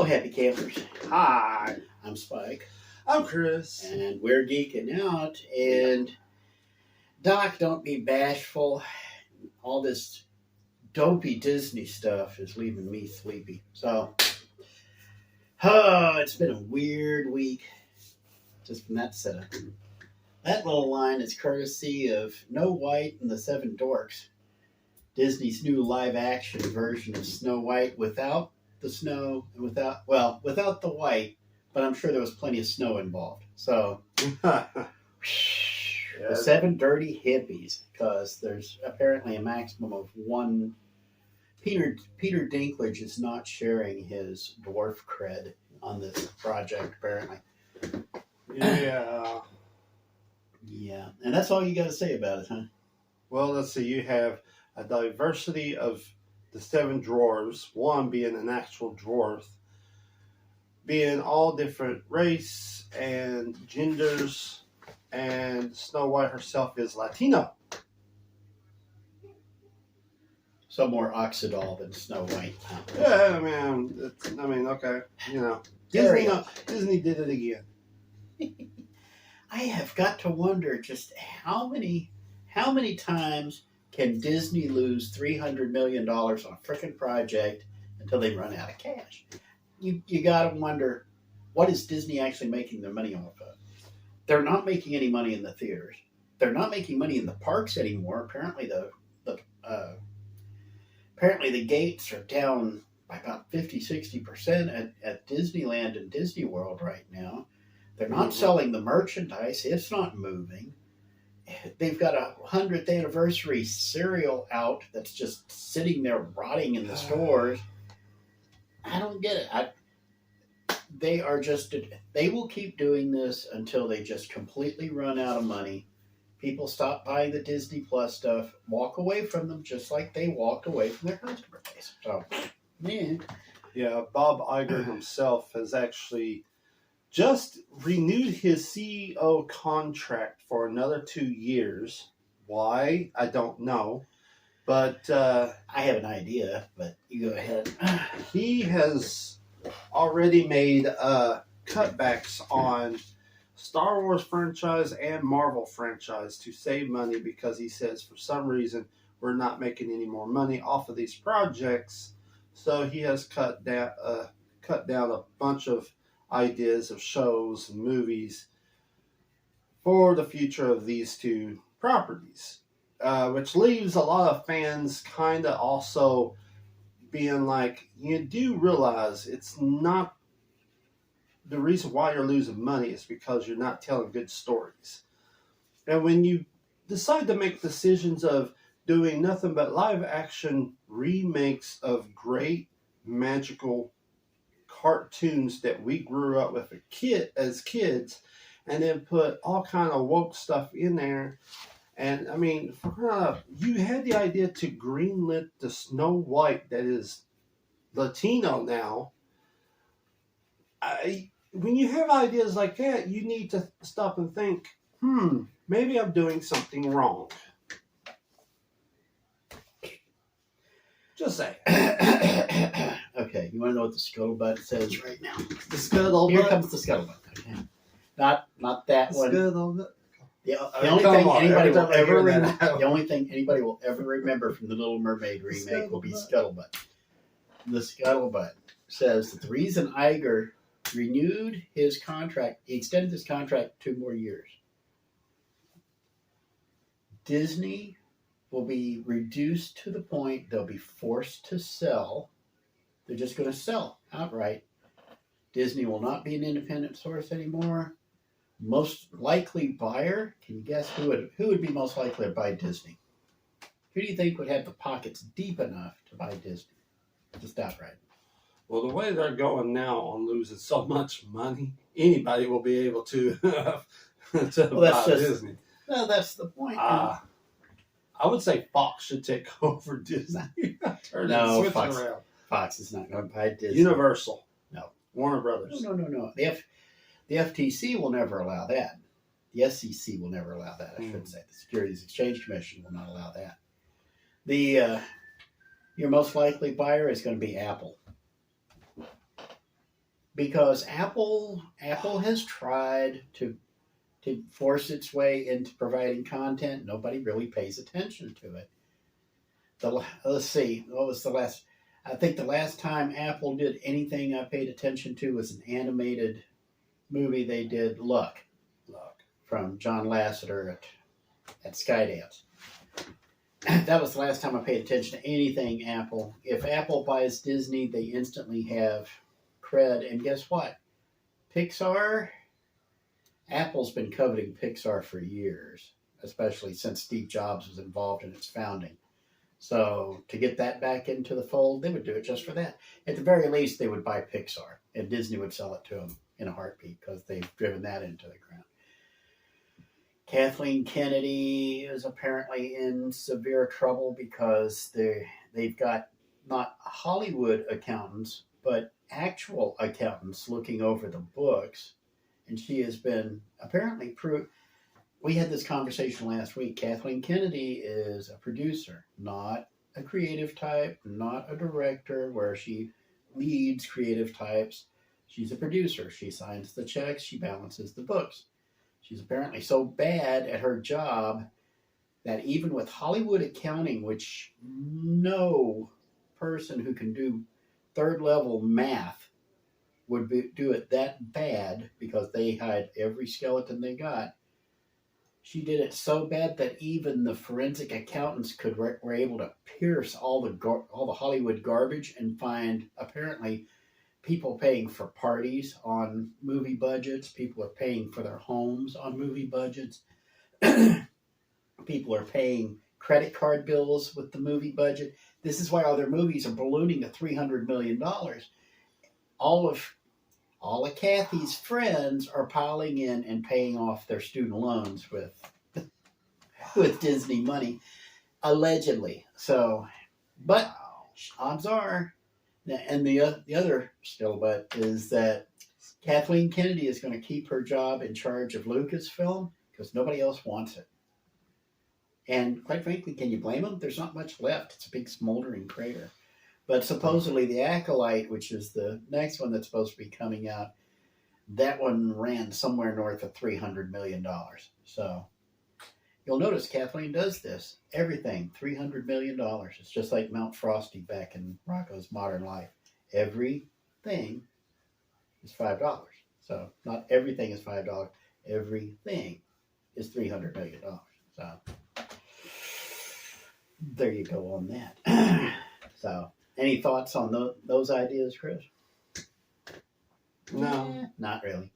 happy campers. Hi, I'm Spike. I'm Chris. And we're geeking out. And Doc, don't be bashful. All this dopey Disney stuff is leaving me sleepy. So, it's been a weird week just from that setup. That little line is courtesy of Snow White and the Seven Dorks, Disney's new live-action version of Snow White without the snow and without the white, but I'm sure there was plenty of snow involved. So, the Seven Dirty Hippies, because there's apparently a maximum of one. Peter Dinklage is not sharing his dwarf cred on this project, apparently. Yeah. Yeah, and that's all you got to say about it, huh? Well, let's see. You have a diversity of the seven dwarves, one being an actual dwarf, being all different race and genders, and Snow White herself is Latino. So more Oxidol than Snow White. Huh? Yeah, okay. You know, Disney did it again. I have got to wonder just how many times can Disney lose $300 million on a frickin' project until they run out of cash? You got to wonder, what is Disney actually making their money off of? They're not making any money in the theaters. They're not making money in the parks anymore. Apparently the gates are down by about 50-60% at Disneyland and Disney World right now. They're not selling the merchandise. It's not moving. They've got a 100th anniversary cereal out that's just sitting there rotting in the stores. I don't get it. They will keep doing this until they just completely run out of money. People stop buying the Disney Plus stuff, walk away from them just like they walked away from their customer base. So, man. Yeah, Bob Iger himself has actually just renewed his CEO contract for another 2 years. Why? I don't know. But I have an idea, but you go ahead. He has already made cutbacks on Star Wars franchise and Marvel franchise to save money, because he says for some reason we're not making any more money off of these projects. So he has cut down a bunch of ideas of shows and movies for the future of these two properties, which leaves a lot of fans kind of also being like, you do realize it's not the reason why you're losing money is because you're not telling good stories. And when you decide to make decisions of doing nothing but live action remakes of great magical cartoons that we grew up with as kids, and then put all kind of woke stuff in there. And I mean, you had the idea to greenlit the Snow White that is Latino now. When you have ideas like that, you need to stop and think, maybe I'm doing something wrong. Just say. Okay, you want to know what the scuttlebutt says right now? The scuttlebutt. Here comes the scuttlebutt. Okay, not that one. Scuttlebutt. The only thing anybody will ever remember from the Little Mermaid remake will be Scuttlebutt. The Scuttlebutt says that the reason Iger renewed his contract, he extended his contract 2 more years. Disney will be reduced to the point they'll be forced to sell. They're just going to sell outright. Disney will not be an independent source anymore. Most likely buyer, can you guess who would be most likely to buy Disney? Who do you think would have the pockets deep enough to buy Disney? Just outright. Well, the way they're going now on losing so much money, anybody will be able to, buy Disney. No, that's the point. I would say Fox should take over Disney. Fox is not going to buy Disney. Universal. No. Warner Brothers. No. The FTC will never allow that. The SEC will never allow that, I should say. The Securities Exchange Commission will not allow that. Your most likely buyer is going to be Apple. because Apple has tried to force its way into providing content. Nobody really pays attention to it. Let's see, what was the last? I think the last time Apple did anything I paid attention to was an animated movie they did, Luck, from John Lasseter at Skydance. That was the last time I paid attention to anything Apple. If Apple buys Disney, they instantly have cred. And guess what? Pixar, Apple's been coveting Pixar for years, especially since Steve Jobs was involved in its founding. So to get that back into the fold, they would do it just for that. At the very least, they would buy Pixar, and Disney would sell it to them in a heartbeat because they've driven that into the ground. Kathleen Kennedy is apparently in severe trouble because they've got not Hollywood accountants, but actual accountants looking over the books. And she has been apparently proved. We had this conversation last week. Kathleen Kennedy is a producer, not a creative type, not a director where she leads creative types. She's a producer. She signs the checks. She balances the books. She's apparently so bad at her job that even with Hollywood accounting, which no person who can do third level math would do it that bad because they hide every skeleton they got. She did it so bad that even the forensic accountants were able to pierce all the Hollywood garbage and find apparently people paying for parties on movie budgets. People are paying for their homes on movie budgets. People are paying credit card bills with the movie budget. This is why all their movies are ballooning to $300 million. All of Kathy's friends are piling in and paying off their student loans with Disney money, allegedly. So, but odds are, and the other still but is that Kathleen Kennedy is going to keep her job in charge of Lucasfilm because nobody else wants it. And quite frankly, can you blame them? There's not much left. It's a big smoldering crater. But supposedly the Acolyte, which is the next one that's supposed to be coming out, that one ran somewhere north of $300 million. So you'll notice Kathleen does this. Everything, $300 million. It's just like Mount Frosty back in Rocco's Modern Life. Everything is $5. So not everything is $5. Everything is $300 million. So there you go on that. So any thoughts on those ideas, Chris? No. Not really.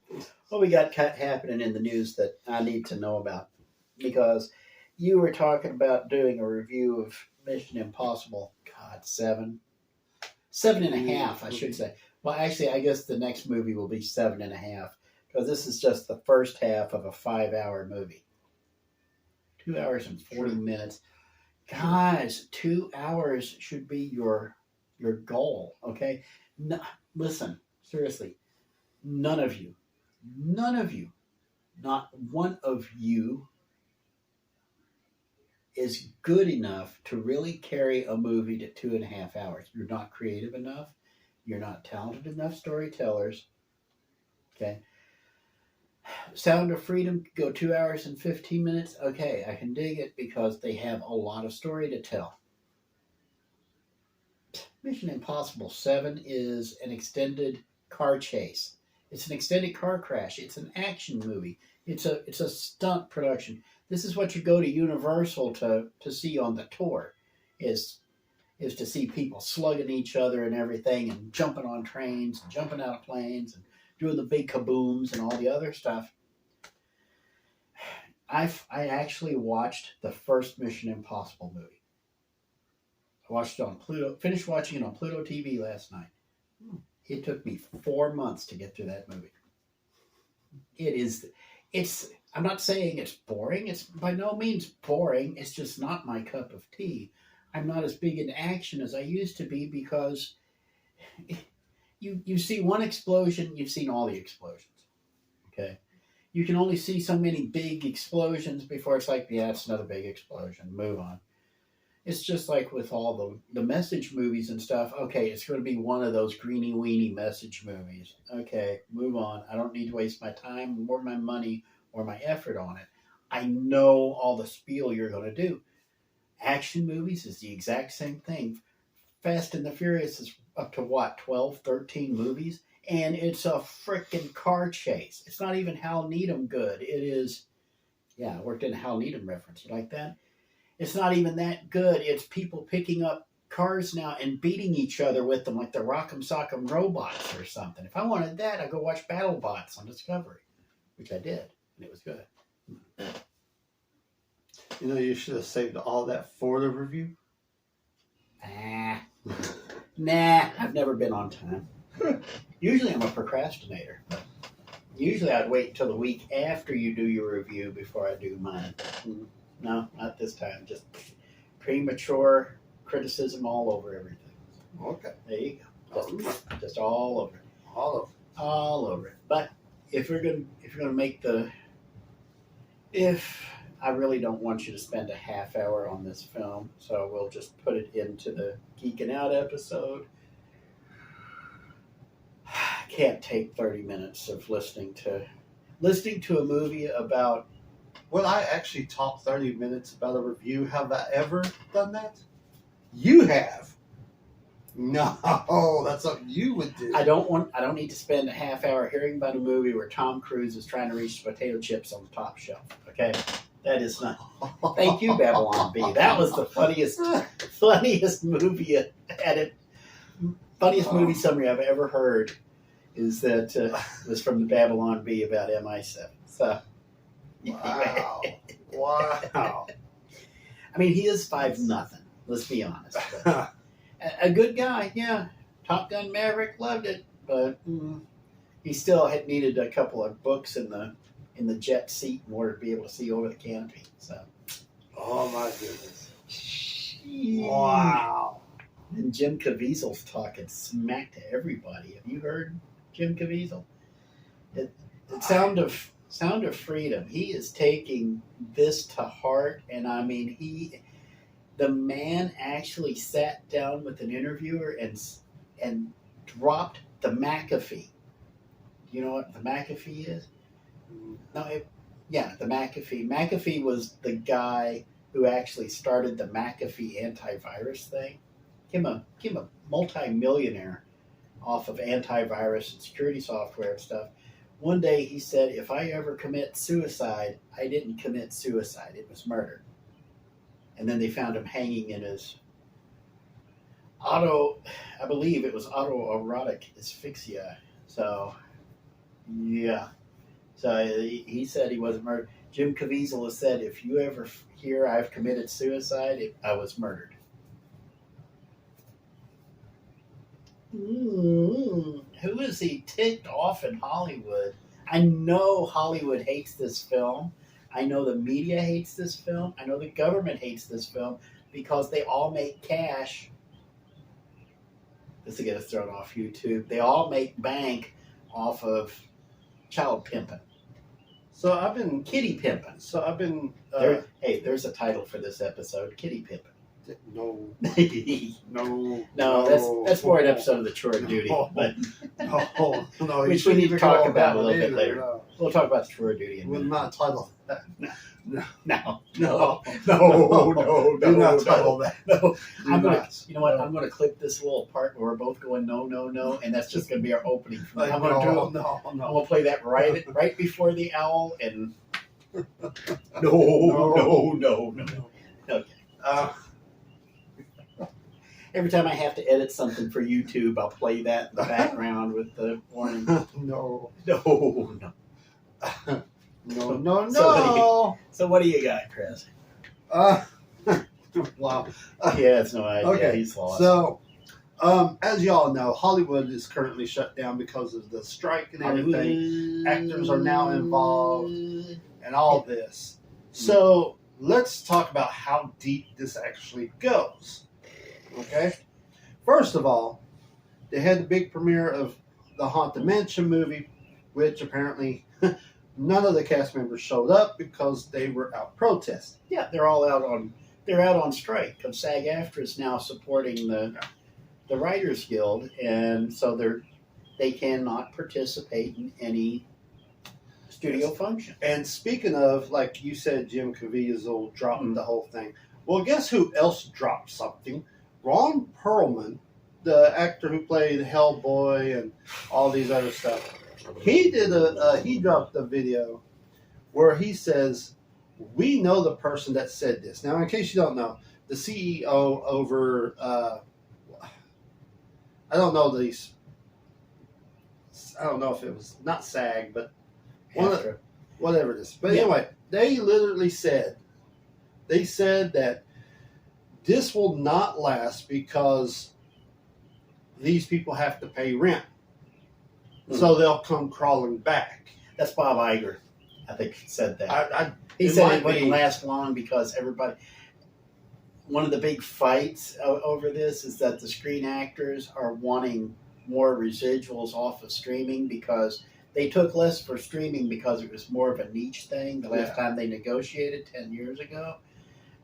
What we got happening in the news that I need to know about? Because you were talking about doing a review of Mission Impossible. God, 7.5, I should say. Well, actually, I guess the next movie will be 7.5 because this is just the first half of a 5-hour movie. 2 hours and 40 minutes. Guys, 2 hours should be your goal, okay? No, listen, seriously, none of you, not one of you is good enough to really carry a movie to 2.5 hours. You're not creative enough. You're not talented enough storytellers, okay? Sound of Freedom could go 2 hours and 15 minutes. Okay, I can dig it because they have a lot of story to tell. Mission Impossible 7 is an extended car chase. It's an extended car crash. It's an action movie. It's a stunt production. This is what you go to Universal to see on the tour, is to see people slugging each other and everything and jumping on trains and jumping out of planes and doing the big kabooms and all the other stuff. I actually watched the first Mission Impossible movie. I watched it on Pluto, finished watching it on Pluto TV last night. It took me 4 months to get through that movie. I'm not saying it's boring. It's by no means boring. It's just not my cup of tea. I'm not as big in action as I used to be because you see one explosion, you've seen all the explosions. Okay? You can only see so many big explosions before it's like, yeah, it's another big explosion. Move on. It's just like with all the message movies and stuff. Okay, it's going to be one of those greeny weeny message movies. Okay, move on. I don't need to waste my time or my money or my effort on it. I know all the spiel you're going to do. Action movies is the exact same thing. Fast and the Furious is up to what, 12, 13 movies? And it's a freaking car chase. It's not even Hal Needham good. It is, yeah, I worked in a Hal Needham reference. You like that? It's not even that good. It's people picking up cars now and beating each other with them like the Rock'em Sock'em robots or something. If I wanted that, I'd go watch BattleBots on Discovery, which I did, and it was good. You know, you should have saved all that for the review. Nah, I've never been on time. Usually I'm a procrastinator. Usually I'd wait until the week after you do your review before I do mine. No, not this time. Just premature criticism all over everything. Okay. There you go. Just all over it. All over it. But if you're gonna make if I really don't want you to spend a half hour on this film, so we'll just put it into the Geekin' Out episode. I can't take 30 minutes of listening to a movie about. Well, I actually talk 30 minutes about a review. Have I ever done that? You have. No, that's something you would do. I don't need to spend a half hour hearing about a movie where Tom Cruise is trying to reach potato chips on the top shelf. Okay? That is not. Thank you, Babylon Bee. That was the funniest movie funniest movie summary I've ever heard. Is that was from the Babylon Bee about MI7. So. Wow. Wow. I mean, he is 5-0. Let's be honest. A good guy, yeah. Top Gun Maverick loved it, but he still had needed a couple of books in the jet seat in order to be able to see over the canopy. So. Oh my goodness. Wow. And Jim Caviezel's talking smack to everybody. Have you heard Jim Caviezel? Sound of Freedom. He is taking this to heart, and I mean, the man actually sat down with an interviewer and dropped the McAfee. You know what the McAfee is? No, the McAfee. McAfee was the guy who actually started the McAfee antivirus thing. Him a multi-millionaire off of antivirus and security software and stuff. One day he said, if I ever commit suicide, I didn't commit suicide. It was murder. And then they found him hanging in his I believe it was autoerotic asphyxia. So, yeah. So he said he wasn't murdered. Jim Caviezel has said, if you ever hear I've committed suicide, I was murdered. Who is he ticked off in Hollywood? I know Hollywood hates this film. I know the media hates this film. I know the government hates this film because they all make cash. This will get us thrown off YouTube. They all make bank off of child pimping. So I've been kitty pimping. So I've been. Hey, there's a title for this episode: kitty pimping. No. That's more an episode of the Chore of Duty, but no, which we need to talk about a little bit later. No. We'll talk about the Chore of Duty. We'll not title that. No. Do not title that. No. You know what? I'm gonna clip this little part where we're both going no, and that's just gonna be our opening. I'm gonna play that right before the owl and no. Okay. Every time I have to edit something for YouTube, I'll play that in the background with the warning. No. So what do you got, Chris? Wow. He has no idea. Okay. He's lost. So, as y'all know, Hollywood is currently shut down because of the strike and everything. Actors are now involved and all this. So, let's talk about how deep this actually goes. Okay? First of all, they had the big premiere of the Haunted Mansion movie, which apparently none of the cast members showed up because they were out protesting. Yeah, they're all they're out on strike because SAG-AFTRA is now supporting the Writers Guild, and so they cannot participate in any studio function. And speaking of, like you said, Jim Caviezel dropping the whole thing. Well, guess who else dropped something? Ron Perlman, the actor who played Hellboy and all these other stuff. He did he dropped a video where he says, "We know the person that said this." Now, in case you don't know, the CEO over I don't know if it was not SAG, but whatever it is. But anyway, they literally said that this will not last because these people have to pay rent. So they'll come crawling back. That's Bob Iger, I think, said that. He it said might it wouldn't be. last long because everybody. One of the big fights over this is that the Screen Actors are wanting more residuals off of streaming because they took less for streaming because it was more of a niche thing the last time they negotiated 10 years ago.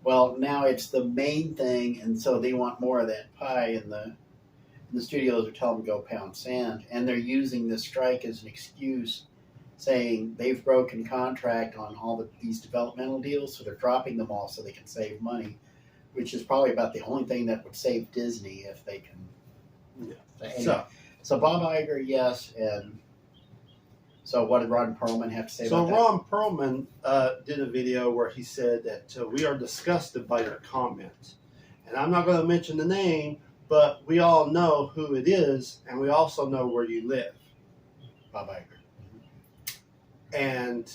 Well, now it's the main thing, and so they want more of that pie, and the studios are telling them to go pound sand, and they're using this strike as an excuse, saying they've broken contract on all these developmental deals, so they're dropping them all so they can save money, which is probably about the only thing that would save Disney if they can. Anyway, so Bob Iger, yes, and so what did Ron Perlman have to say about that? So Ron Perlman did a video where he said that we are disgusted by your comments. And I'm not going to mention the name, but we all know who it is, and we also know where you live. Bob Iger. And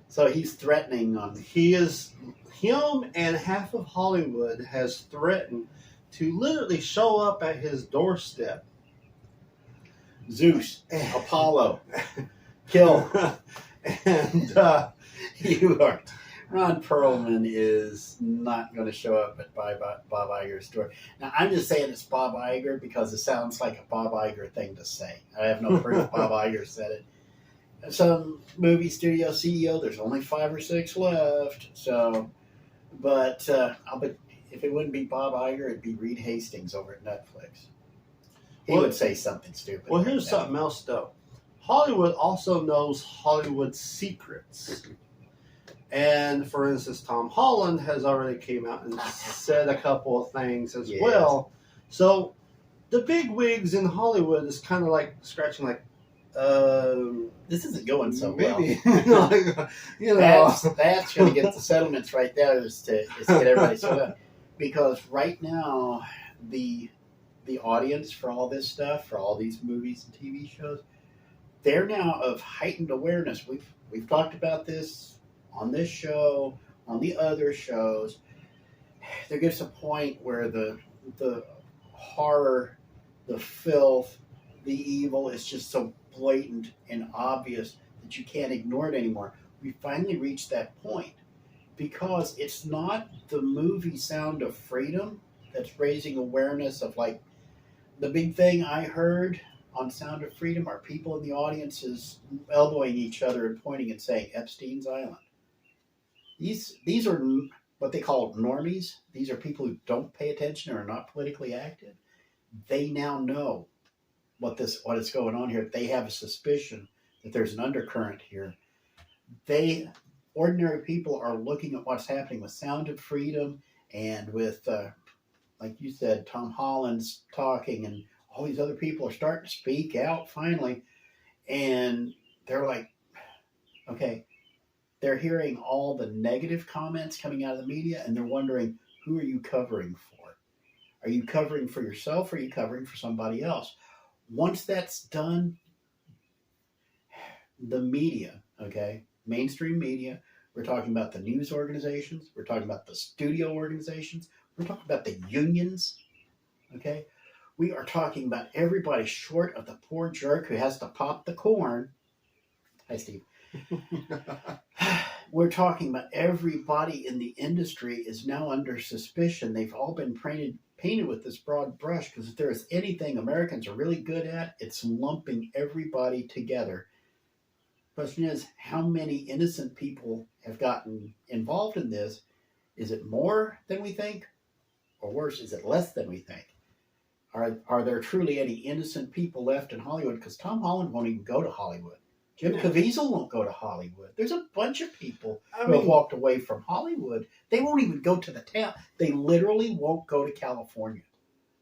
so he's threatening on... Him and half of Hollywood has threatened to literally show up at his doorstep. Zeus, Apollo, kill. And you are... Ron Perlman is not going to show up at Bob Iger's door. Now, I'm just saying it's Bob Iger because it sounds like a Bob Iger thing to say. I have no proof Bob Iger said it. Some movie studio CEO, there's only 5 or 6 left. So, but if it wouldn't be Bob Iger, it'd be Reed Hastings over at Netflix. He would say something stupid. Well, here's something else, though. Hollywood also knows Hollywood's secrets. And, for instance, Tom Holland has already came out and said a couple of things as well. So, the big wigs in Hollywood is kind of like scratching like, this isn't going so maybe, well. you know. That's going to get the settlements right there is to get everybody set up. Because right now, the audience for all this stuff, for all these movies and TV shows, they're now of heightened awareness. We've talked about this on this show, on the other shows. There gets a point where the horror, the filth, the evil is just so blatant and obvious that you can't ignore it anymore. We finally reached that point because it's not the movie Sound of Freedom that's raising awareness of, like, the big thing I heard on Sound of Freedom are people in the audiences elbowing each other and pointing and saying Epstein's Island. These are what they call normies. These are people who don't pay attention or are not politically active. They now know what is going on here. They have a suspicion that there's an undercurrent here. Ordinary people are looking at what's happening with Sound of Freedom and with, like you said, Tom Holland's talking, and all these other people are starting to speak out finally. And they're like, okay, they're hearing all the negative comments coming out of the media, and they're wondering, who are you covering for? Are you covering for yourself, or are you covering for somebody else? Once that's done, the media, okay, mainstream media, we're talking about the news organizations, we're talking about the studio organizations, we're talking about the unions, okay? We are talking about everybody short of the poor jerk who has to pop the corn. Hi, Steve. We're talking about everybody in the industry is now under suspicion. They've all been painted with this broad brush because if there is anything Americans are really good at, it's lumping everybody together. Question is, how many innocent people have gotten involved in this? Is it more than we think? Or worse, is it less than we think? Are there truly any innocent people left in Hollywood? Because Tom Holland won't even go to Hollywood. Jim Caviezel won't go to Hollywood. There's a bunch of people who have walked away from Hollywood. They won't even go to the town. They literally won't go to California.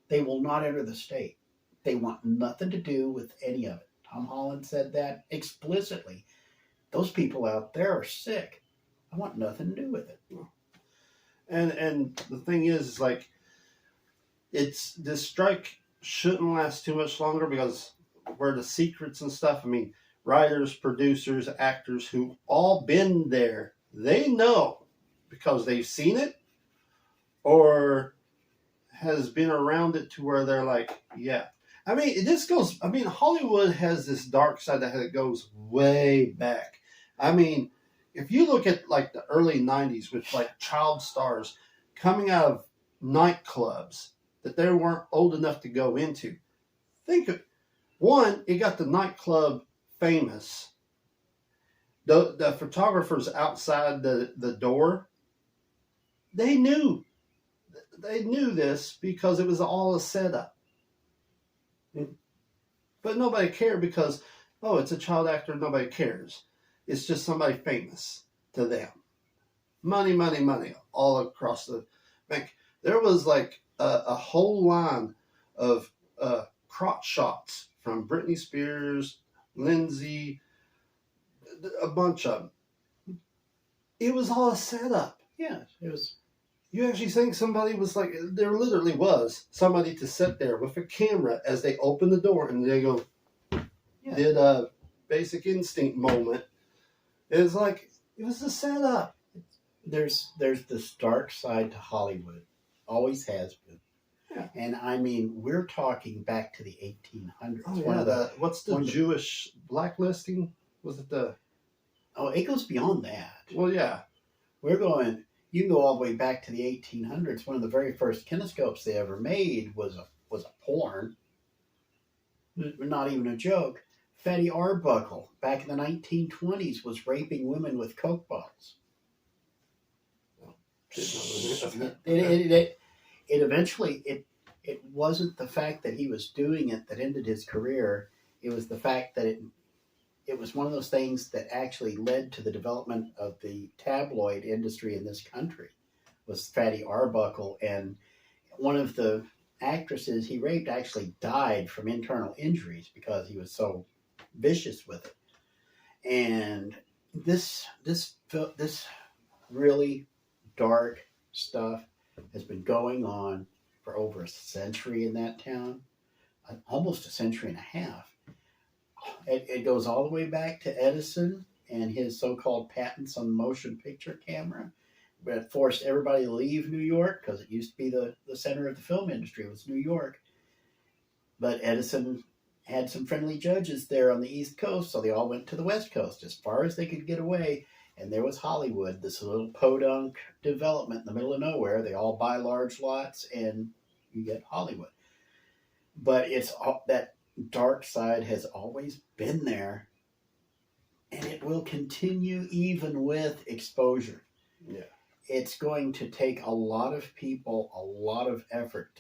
They will not enter the state. They want nothing to do with any of it. Tom Holland said that explicitly. Those people out there are sick. I want nothing to do with it. And the thing is, like, this strike shouldn't last too much longer because where the secrets and stuff, I mean, writers, producers, actors who all been there, they know because they've seen it or has been around it to where they're like, yeah. I mean, Hollywood has this dark side that goes way back. I mean, if you look at like the early 90s with like child stars coming out of nightclubs that they weren't old enough to go into. Think of one, it got the nightclub famous. The photographers outside the door, they knew this because it was all a setup. But nobody cared because, oh, it's a child actor, nobody cares. It's just somebody famous to them. Money, money, money all across the bank. There was like a whole line of crotch shots from Britney Spears, Lindsay, a bunch of them. It was all a setup. Yes, it was. You actually think somebody was like, there literally was somebody to sit there with a camera as they open the door and they go, did a Basic Instinct moment. It was like, it was a setup. There's this dark side to Hollywood. Always has been. Yeah. And I mean, we're talking back to the 1800s. Oh, yeah, what's the Jewish blacklisting? Was it the... Oh, it goes beyond that. Well, yeah. You can go all the way back to the 1800s. One of the very first kinescopes they ever made was a porn. Not even a joke. Fatty Arbuckle, back in the 1920s, was raping women with Coke bottles. It eventually, it wasn't the fact that he was doing it that ended his career. It was the fact that it was one of those things that actually led to the development of the tabloid industry in this country, was Fatty Arbuckle. And one of the actresses he raped actually died from internal injuries because he was so vicious with it. And this really dark stuff has been going on for over a century in that town, almost a century and a half. It goes all the way back to Edison and his so-called patents on the motion picture camera, but it forced everybody to leave New York because it used to be the center of the film industry was New York. But Edison had some friendly judges there on the East Coast, so they all went to the West Coast as far as they could get away. And there was Hollywood, this little podunk development in the middle of nowhere. They all buy large lots, and you get Hollywood. But that dark side has always been there, and it will continue even with exposure. Yeah, it's going to take a lot of people, a lot of effort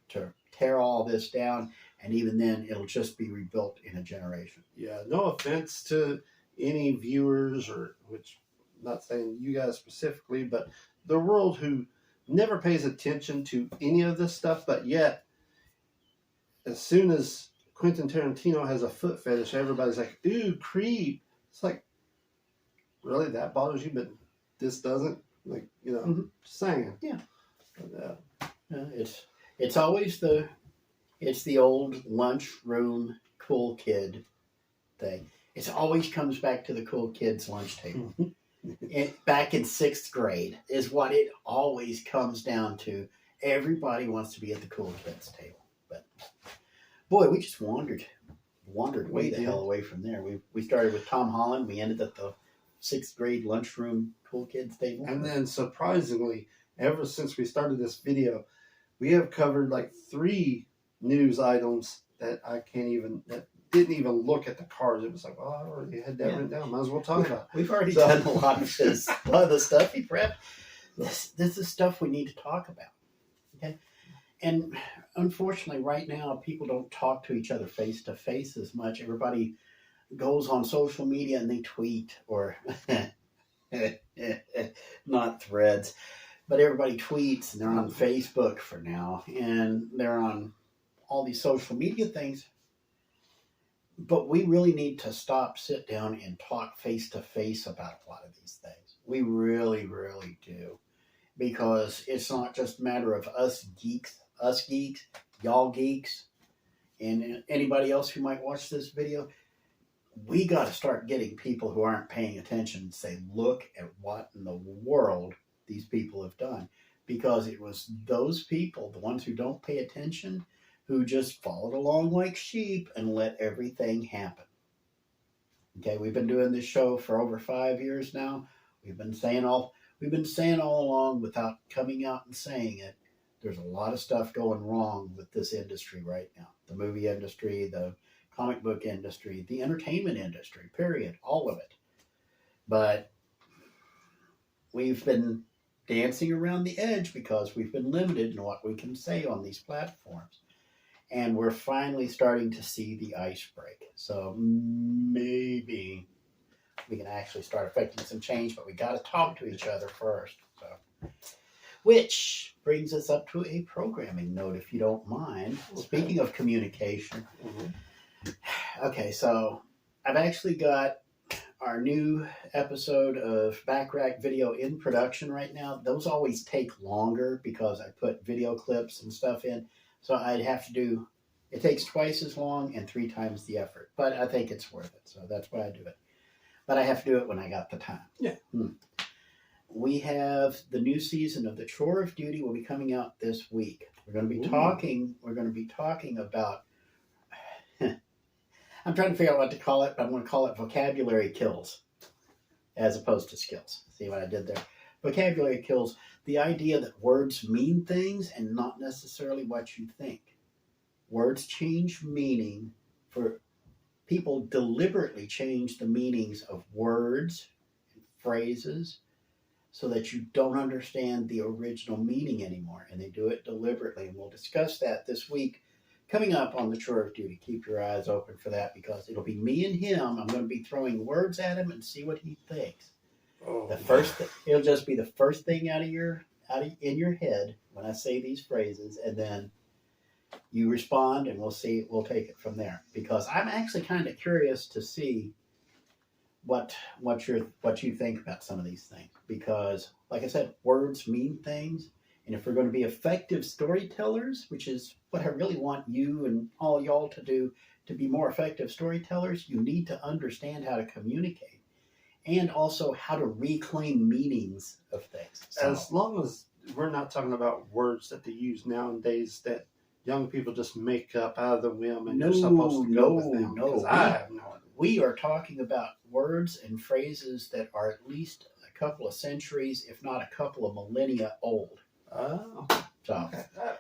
to tear all this down, and even then, it'll just be rebuilt in a generation. Yeah, no offense to any viewers, which I'm not saying you guys specifically, but the world who never pays attention to any of this stuff, but yet, as soon as Quentin Tarantino has a foot fetish, everybody's like, ooh, creep. It's like, really, that bothers you, but this doesn't? Like, saying. Yeah. But, it's always the old lunchroom cool kid thing. It always comes back to the cool kid's lunch table. Back in 6th grade is what it always comes down to. Everybody wants to be at the cool kids table. But boy, we just wandered way the hell away from there. We started with Tom Holland. We ended at the 6th grade lunchroom cool kids table. And then surprisingly, ever since we started this video, we have covered like 3 news items that didn't even look at the cards. It was like, well, I already had that written down. Might as well talk about it. We've already done a lot of the stuff he prepped. This is stuff we need to talk about. Okay, and unfortunately, right now, people don't talk to each other face to face as much. Everybody goes on social media and they tweet or not threads, but everybody tweets and they're on Facebook for now, and they're on all these social media things. But we really need to stop, sit down, and talk face to face about a lot of these things. We really, really do. Because it's not just a matter of us geeks, y'all geeks, and anybody else who might watch this video. We got to start getting people who aren't paying attention and say, look at what in the world these people have done. Because it was those people, the ones who don't pay attention, who just followed along like sheep and let everything happen. Okay, we've been doing this show for over 5 years now. We've been saying all along without coming out and saying it, there's a lot of stuff going wrong with this industry right now. The movie industry, the comic book industry, the entertainment industry, period, all of it. But we've been dancing around the edge because we've been limited in what we can say on these platforms. And we're finally starting to see the ice break. So maybe we can actually start affecting some change, but we got to talk to each other first. So, which brings us up to a programming note, if you don't mind. Okay. Speaking of communication. Okay, so I've actually got our new episode of Back Rack Video in production right now. Those always take longer because I put video clips and stuff in. So I'd have to do, it takes twice as long and 3 times the effort. But I think it's worth it, so that's why I do it. But I have to do it when I got the time. Yeah. We have the new season of The Chore of Duty will be coming out this week. We're going to be talking about, I'm trying to figure out what to call it, but I'm going to call it vocabulary kills as opposed to skills. See what I did there? Vocabulary kills, the idea that words mean things and not necessarily what you think. Words change meaning. For people deliberately change the meanings of words and phrases so that you don't understand the original meaning anymore. And they do it deliberately. And we'll discuss that this week coming up on The Chore of Duty. Keep your eyes open for that because it'll be me and him. I'm going to be throwing words at him and see what he thinks. It'll just be the first thing in your head when I say these phrases, and then you respond, and we'll take it from there. Because I'm actually kind of curious to see what you think about some of these things. Because, like I said, words mean things, and if we're going to be effective storytellers, which is what I really want you and all y'all to do, to be more effective storytellers, you need to understand how to communicate. And also how to reclaim meanings of things. So, as long as we're not talking about words that they use nowadays that young people just make up out of the whim and you're supposed to go with them. We are talking about words and phrases that are at least a couple of centuries, if not a couple of millennia old. Oh. So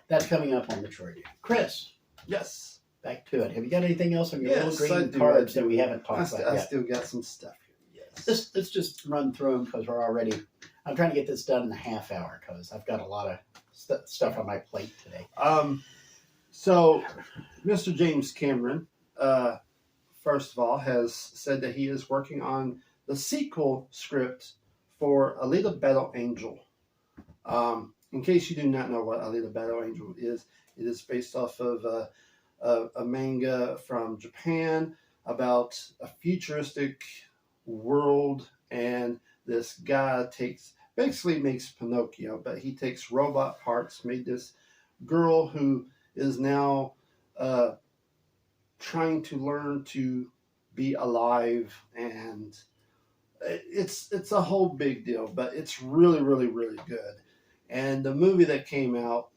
that's coming up on the Chore. Chris. Yes. Back to it. Have you got anything else on your little green cards that we haven't talked about yet? I still got some stuff here. Let's just run through them because I'm trying to get this done in a half hour because I've got a lot of stuff on my plate today. So Mr. James Cameron, first of all, has said that he is working on the sequel script for Alita Battle Angel. In case you do not know what Alita Battle Angel is, it is based off of a manga from Japan about a futuristic world, and this guy basically makes Pinocchio, but he takes robot parts, made this girl who is now trying to learn to be alive, and it's a whole big deal, but it's really, really, really good. And the movie that came out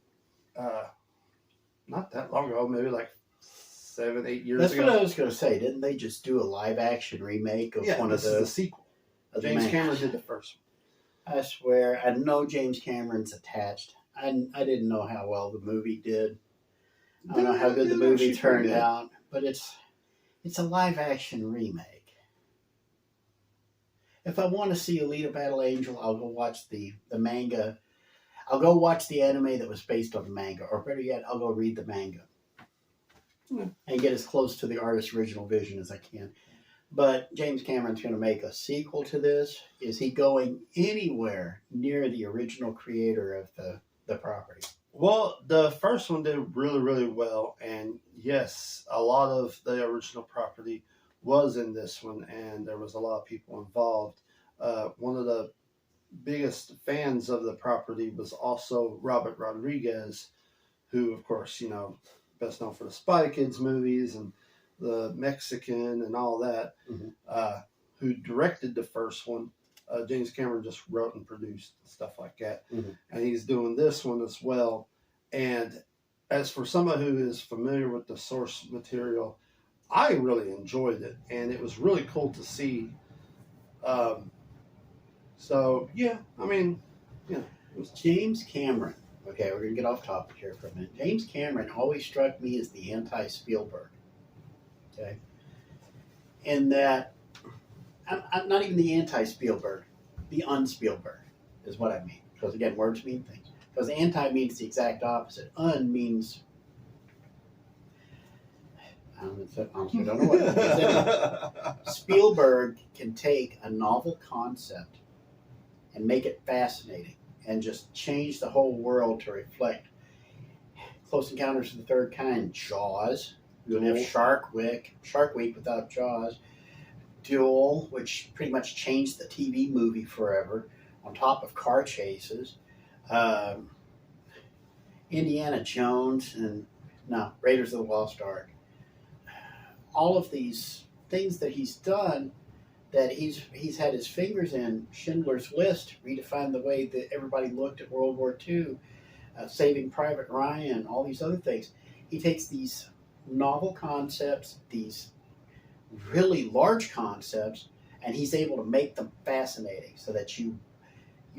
not that long ago, maybe like 7-8 years ago. That's what I was going to say. Didn't they just do a live-action remake of one of the sequel? James Cameron did the first one. I swear, I know James Cameron's attached. I didn't know how well the movie did. I don't know how good the movie turned out, but it's a live-action remake. If I want to see Alita Battle Angel, I'll go watch the manga. I'll go watch the anime that was based on the manga, or better yet, I'll go read the manga and get as close to the artist's original vision as I can. But James Cameron's going to make a sequel to this. Is he going anywhere near the original creator of the property? Well, the first one did really, really well. And yes, a lot of the original property was in this one, and there was a lot of people involved. One of the biggest fans of the property was also Robert Rodriguez, who, of course, best known for the Spy Kids movies and the Mexican and all that, who directed the first one. James Cameron just wrote and produced stuff like that. And he's doing this one as well. And as for someone who is familiar with the source material, I really enjoyed it. And it was really cool to see. So, yeah, I mean, it was James Cameron. Okay, we're going to get off topic here for a minute. James Cameron always struck me as the anti-Spielberg. Okay? In that, I'm not even the anti-Spielberg, the un-Spielberg is what I mean. Because, again, words mean things. Because anti means the exact opposite. Un means, I honestly don't know what it means. Spielberg can take a novel concept and make it fascinating and just change the whole world to reflect Close Encounters of the Third Kind, Jaws. We would have Shark Week without Jaws. Duel, which pretty much changed the TV movie forever, on top of car chases. Indiana Jones and Raiders of the Lost Ark. All of these things that he's done, that he's had his fingers in. Schindler's List redefined the way that everybody looked at World War II. Saving Private Ryan, all these other things. He takes these novel concepts, these really large concepts, and he's able to make them fascinating so that you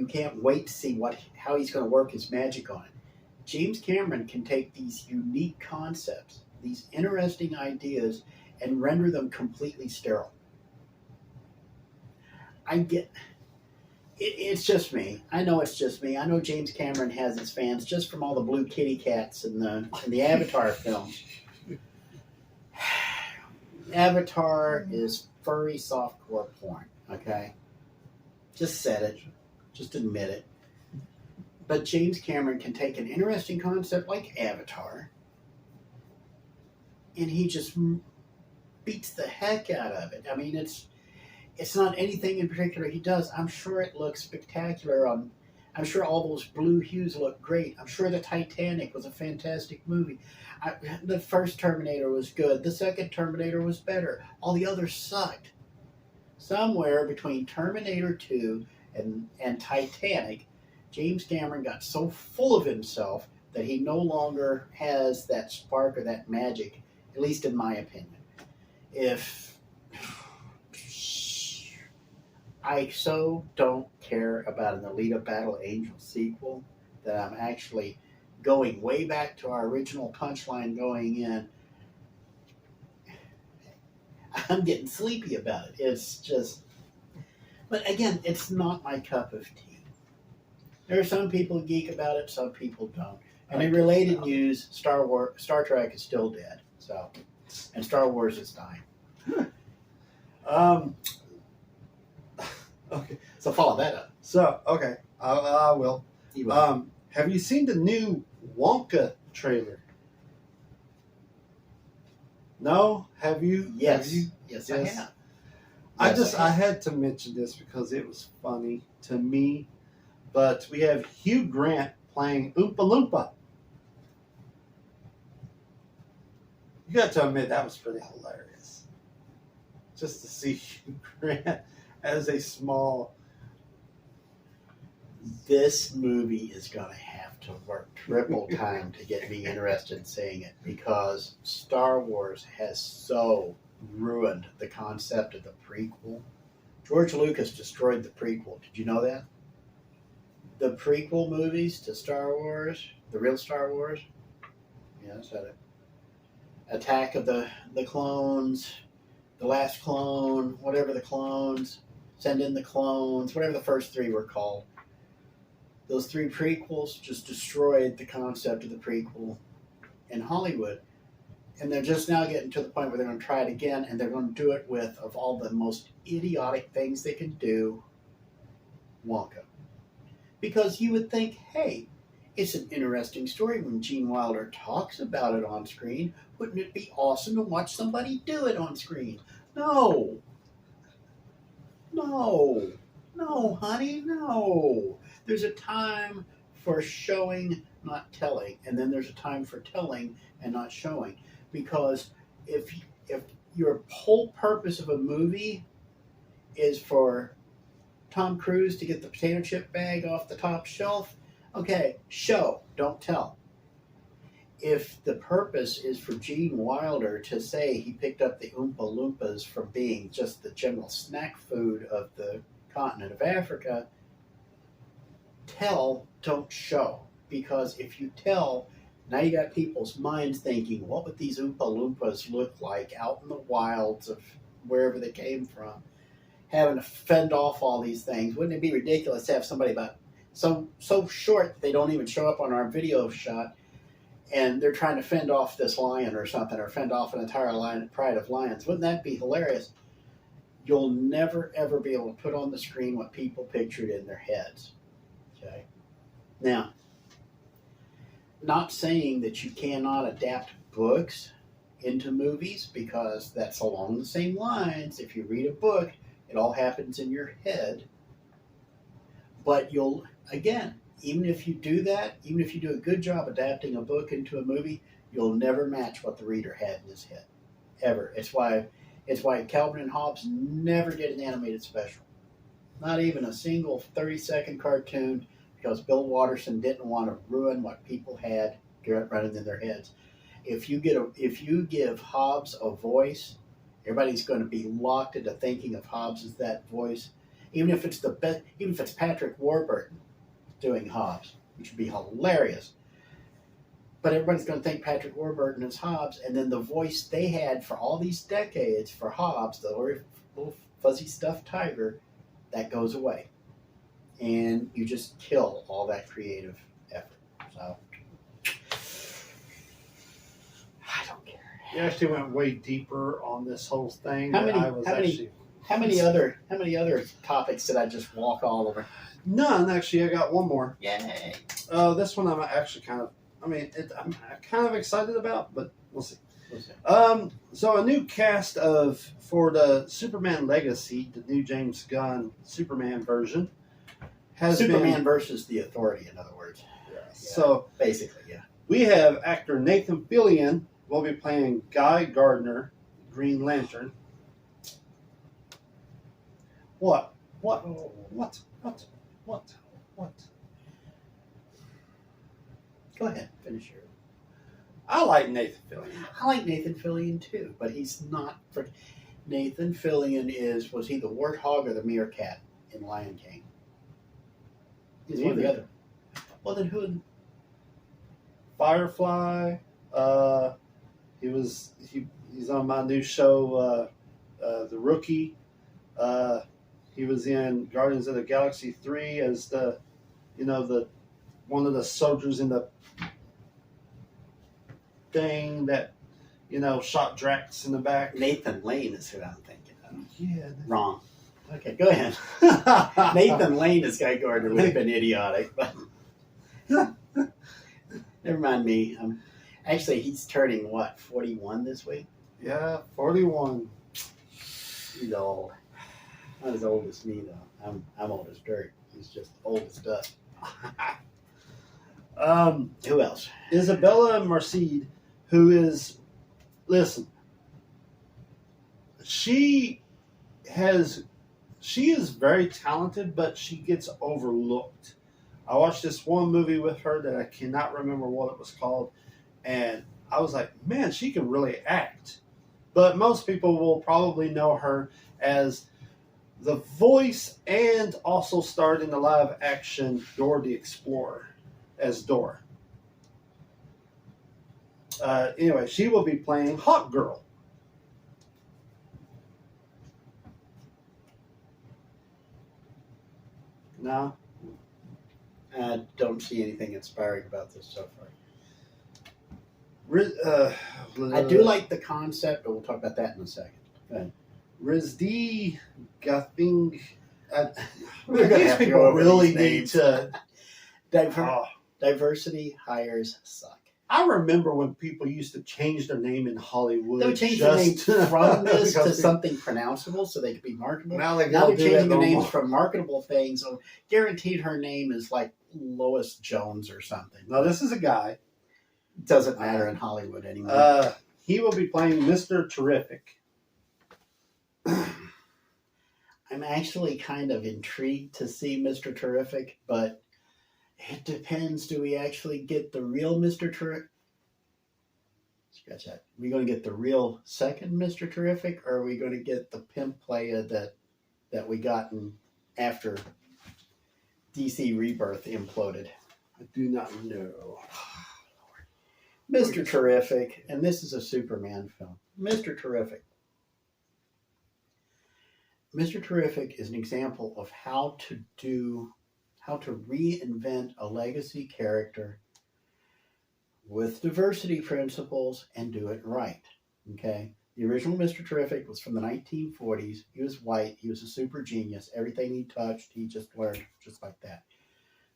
can't wait to see how he's going to work his magic on it. James Cameron can take these unique concepts, these interesting ideas, and render them completely sterile. It's just me. I know it's just me. I know James Cameron has his fans just from all the blue kitty cats in the Avatar films. Avatar is furry softcore porn, okay? Just said it. Just admit it. But James Cameron can take an interesting concept like Avatar, and he just beats the heck out of it. I mean, it's not anything in particular he does. I'm sure it looks spectacular. I'm sure all those blue hues look great. I'm sure the Titanic was a fantastic movie. The first Terminator was good. The second Terminator was better. All the others sucked. Somewhere between Terminator 2 and Titanic, James Cameron got so full of himself that he no longer has that spark or that magic, at least in my opinion. I so don't care about an Alita Battle Angel sequel that I'm actually going way back to our original punchline going in. I'm getting sleepy about it. It's just, but again, it's not my cup of tea. There are some people who geek about it, some people don't. And in related news, Star Trek is still dead. So, and Star Wars is dying. Okay. So follow that up. So, okay. I will. You will. Have you seen the new Wonka trailer? No? Have you? Yes. Have you? Yes, Yes. I have. I had to mention this because it was funny to me. But we have Hugh Grant playing Oompa Loompa. You got to admit that was pretty hilarious. Just to see Hugh Grant as a small. This movie is going to have to work triple time to get me interested in seeing it, because Star Wars has so ruined the concept of the prequel. George Lucas destroyed the prequel. Did you know that? The prequel movies to Star Wars, the real Star Wars, yes, that Attack of the Clones, The Last Clone, whatever the clones, Send in the Clones, whatever the first three were called. Those three prequels just destroyed the concept of the prequel in Hollywood. And they're just now getting to the point where they're going to try it again, and they're going to do it with, of all the most idiotic things they can do, Wonka. Because you would think, hey, it's an interesting story when Gene Wilder talks about it on screen. Wouldn't it be awesome to watch somebody do it on screen? No. No. No, honey, no. There's a time for showing, not telling, and then there's a time for telling and not showing. Because if your whole purpose of a movie is for Tom Cruise to get the potato chip bag off the top shelf, okay, show, don't tell. If the purpose is for Gene Wilder to say he picked up the Oompa Loompas from being just the general snack food of the continent of Africa, tell, don't show. Because if you tell, now you got people's minds thinking, what would these Oompa Loompas look like out in the wilds of wherever they came from? Having to fend off all these things. Wouldn't it be ridiculous to have somebody about so short that they don't even show up on our video shot, and they're trying to fend off this lion or something, or fend off an entire pride of lions? Wouldn't that be hilarious? You'll never, ever be able to put on the screen what people pictured in their heads. Okay? Now, not saying that you cannot adapt books into movies, because that's along the same lines. If you read a book, it all happens in your head. But you'll, again, even if you do that, even if you do a good job adapting a book into a movie, you'll never match what the reader had in his head. Ever. It's why Calvin and Hobbes never did an animated special. Not even a single 30-second cartoon, because Bill Watterson didn't want to ruin what people had running in their heads. If you give Hobbes a voice, everybody's going to be locked into thinking of Hobbes as that voice, even if it's Patrick Warburton doing Hobbes, which would be hilarious. But everybody's going to think Patrick Warburton is Hobbes, and then the voice they had for all these decades for Hobbes, the little fuzzy stuffed tiger, that goes away. And you just kill all that creative effort. So, I don't care. You actually went way deeper on this whole thing. How many other topics did I just walk all over? None, actually. I got one more. Yay! This one I'm actually I'm kind of excited about, but we'll see. So a new cast for the Superman Legacy, the new James Gunn Superman version, has Superman versus the Authority, in other words. Yeah. So basically, yeah. We have actor Nathan Fillion will be playing Guy Gardner, Green Lantern. What? Go ahead, finish your. I like Nathan Fillion. I like Nathan Fillion too, but he's not. Nathan Fillion was he the warthog or the meerkat in Lion King? He's one or the other. Well, then who? Firefly. He's on my new show, The Rookie. He was in Guardians of the Galaxy 3 as the one of the soldiers in the thing that shot Drax in the back. Nathan Lane is who I'm thinking of. Yeah. Wrong. Okay, go ahead. Nathan Lane as Guy Gardner would have been idiotic, but never mind me. Actually, he's turning 41 this week? Yeah, 41. He's old. Not as old as me though. I'm old as dirt. He's just old as dust. Who else? Isabella Marcid, who is, listen, she is very talented, but she gets overlooked. I watched this one movie with her that I cannot remember what it was called, and I was like, man, she can really act. But most people will probably know her as the voice and also starred in the live action Dora the Explorer as Dora. Anyway, she will be playing Hawk Girl. No. I don't see anything inspiring about this so far. I do like the concept, but we'll talk about that in a second. Go ahead. Rizdi Gathing. We're gonna These have to people go over really these need names. to. Diversity hires suck. I remember when people used to change their name in Hollywood. They would change their name just from this to because something pronounceable so they could be marketable. Now they're Now they're changing their names normal. from marketable things. So guaranteed her name is like Lois Jones or something. No, this is a guy. Doesn't matter in Hollywood anymore. He will be playing Mr. Terrific. I'm actually kind of intrigued to see Mr. Terrific, but it depends. Do we actually get the real Mr. Terrific? Scratch that. Are we going to get the real second Mr. Terrific, or are we going to get the pimp player that we got after DC Rebirth imploded? I do not know. Mr. Terrific, and this is a Superman film. Mr. Terrific. Mr. Terrific is an example of how to reinvent a legacy character with diversity principles and do it right. Okay? The original Mr. Terrific was from the 1940s. He was white. He was a super genius. Everything he touched, he just learned just like that.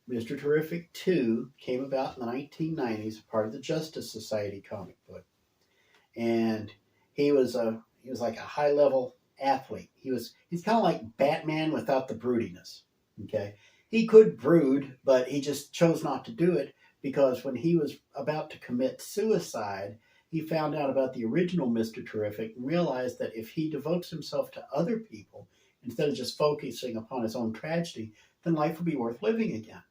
Mr. Terrific 2 came about in the 1990s, part of the Justice Society comic book. And he was like a high-level athlete. He's kind of like Batman without the broodiness. Okay? He could brood, but he just chose not to do it because when he was about to commit suicide, he found out about the original Mr. Terrific and realized that if he devotes himself to other people instead of just focusing upon his own tragedy, then life will be worth living again.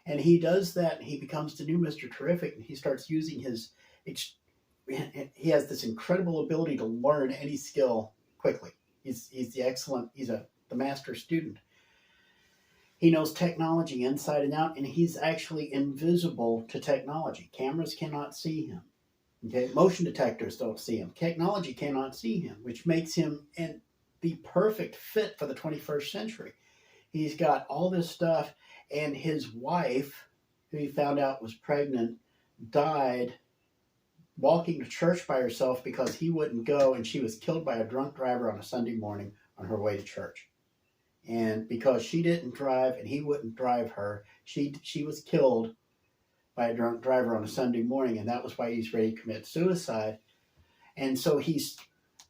And he does that, and he becomes the new Mr. Terrific, and he starts using he has this incredible ability to learn any skill quickly. He's the master student. He knows technology inside and out, and he's actually invisible to technology. Cameras cannot see him. Okay, motion detectors don't see him. Technology cannot see him, which makes him the perfect fit for the 21st century. He's got all this stuff, and his wife, who he found out was pregnant, died walking to church by herself because he wouldn't go, and she was killed by a drunk driver on a Sunday morning on her way to church. And because she didn't drive and he wouldn't drive her, she was killed by a drunk driver on a Sunday morning, and that was why he's ready to commit suicide. And so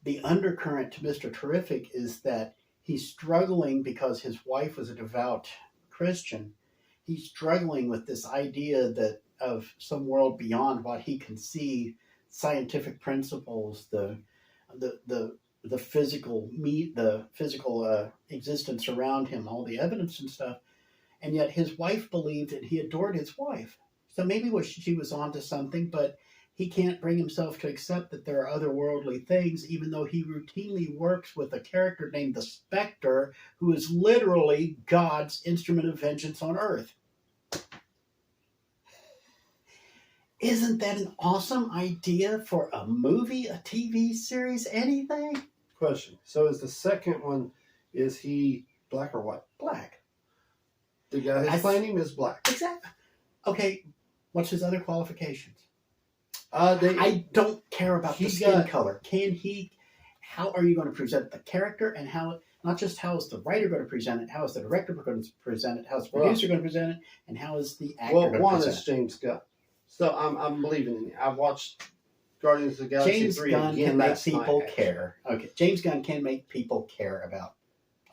the undercurrent to Mr. Terrific is that he's struggling because his wife was a devout Christian. He's struggling with this idea of some world beyond what he can see, scientific principles, the physical existence around him, all the evidence and stuff. And yet his wife believed and he adored his wife. So maybe she was onto something, but he can't bring himself to accept that there are otherworldly things, even though he routinely works with a character named the Spectre, who is literally God's instrument of vengeance on Earth. Isn't that an awesome idea for a movie, a TV series, anything? Question. So is the second one, is he black or white? Black. The guy who's playing him is black. Exactly. Okay, what's his other qualifications? I don't care about the skin color. How are you going to present the character, and not just how is the writer going to present it, how is the director going to present it, how is the producer going to present it, and how is the actor going to present it? Well, one is James Gunn. So I'm believing in you. I've watched Guardians of the Galaxy James 3 Gunn again can make last people night, care. Okay, James Gunn can make people care about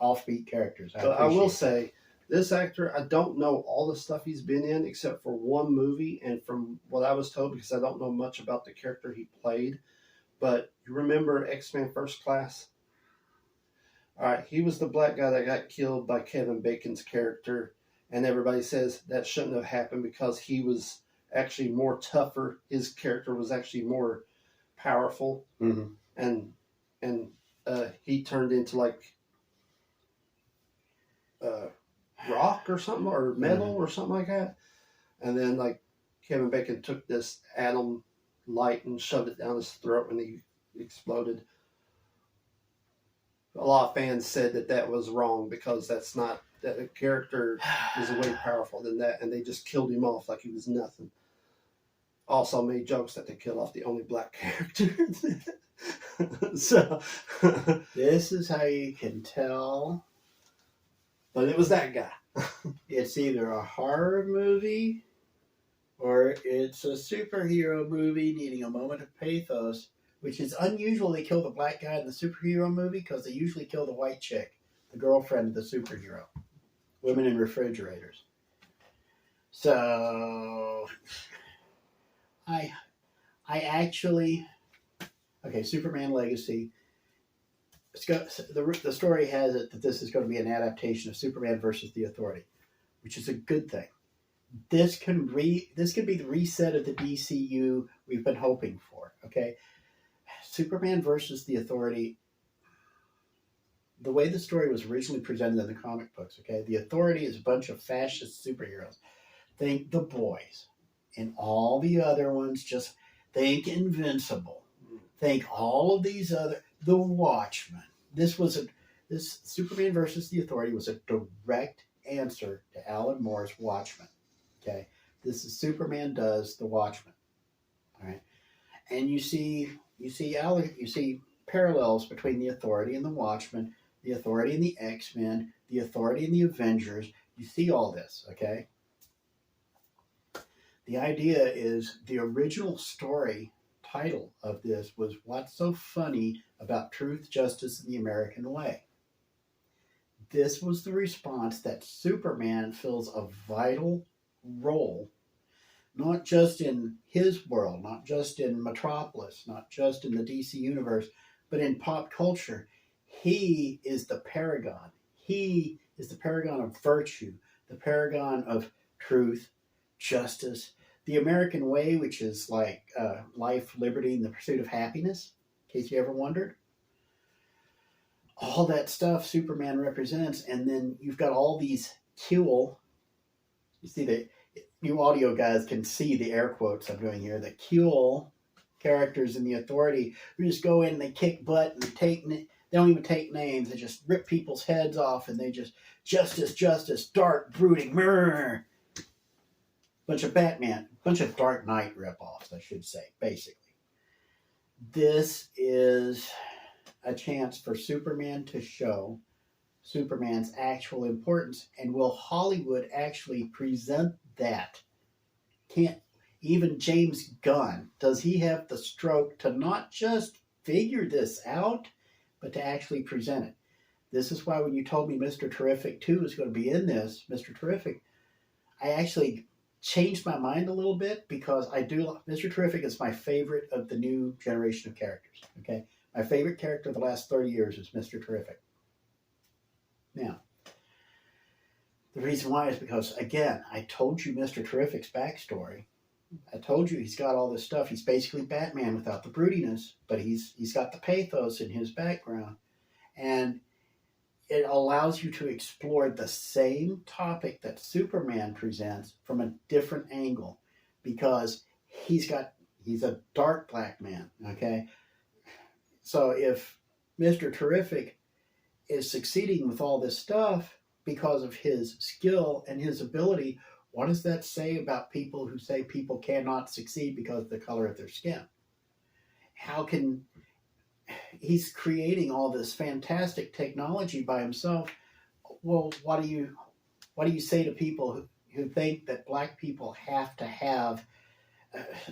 offbeat characters. I will say, this actor, I don't know all the stuff he's been in except for one movie, and from what I was told, because I don't know much about the character he played, but you remember X-Men First Class? All right, he was the black guy that got killed by Kevin Bacon's character, and everybody says that shouldn't have happened because he was actually more tougher. His character was actually more powerful, and he turned into like rock or something, or metal or something like that. And then like Kevin Bacon took this atom light and shoved it down his throat when he exploded. A lot of fans said that was wrong because that's not that the character is way powerful than that, and they just killed him off like he was nothing. Also made jokes that they killed off the only black character. So This is how you can tell. But it was that guy. It's either a horror movie or it's a superhero movie needing a moment of pathos, which is unusual. They kill the black guy in the superhero movie because they usually kill the white chick, the girlfriend of the superhero. Women in refrigerators. So I actually, okay, Superman Legacy. The story has it that this is going to be an adaptation of Superman versus the Authority, which is a good thing. This can be the reset of the DCU we've been hoping for. Okay, Superman versus the Authority. The way the story was originally presented in the comic books. Okay, the Authority is a bunch of fascist superheroes. Think The Boys, and all the other ones. Just think Invincible. Think all of these other. The Watchmen. This Superman versus the Authority was a direct answer to Alan Moore's Watchmen. Okay, this is Superman does the Watchmen. All right, and you see parallels between the Authority and the Watchmen, the Authority and the X-Men, the Authority and the Avengers. You see all this. Okay, the idea is the original story title of this was What's So Funny About Truth, Justice, and the American Way. This was the response that Superman fills a vital role, not just in his world, not just in Metropolis, not just in the DC universe, but in pop culture. He is the paragon. He is the paragon of virtue, the paragon of truth, justice, the American way, which is like life, liberty, and the pursuit of happiness, in case you ever wondered. All that stuff Superman represents, and then you've got all these cool, you see the, you audio guys can see the air quotes I'm doing here, the cool characters in the Authority who just go in and they kick butt and they don't even take names, they just rip people's heads off and they just, justice, dark, brooding, murr. Bunch of Dark Knight ripoffs, I should say, basically. This is a chance for Superman to show Superman's actual importance, and will Hollywood actually present that? Can't even James Gunn, does he have the stroke to not just figure this out, but to actually present it? This is why when you told me Mr. Terrific 2 is going to be in this, Mr. Terrific, I actually changed my mind a little bit, because Mr. Terrific is my favorite of the new generation of characters. Okay, my favorite character of the last 30 years is Mr. Terrific. Now, the reason why is because, again, I told you Mr. Terrific's backstory. I told you he's got all this stuff. He's basically Batman without the broodiness, but he's got the pathos in his background, and it allows you to explore the same topic that Superman presents from a different angle, because he's a dark black man, okay? So if Mr. Terrific is succeeding with all this stuff because of his skill and his ability, what does that say about people who say people cannot succeed because of the color of their skin? He's creating all this fantastic technology by himself. Well, what do you say to people who think that black people have to have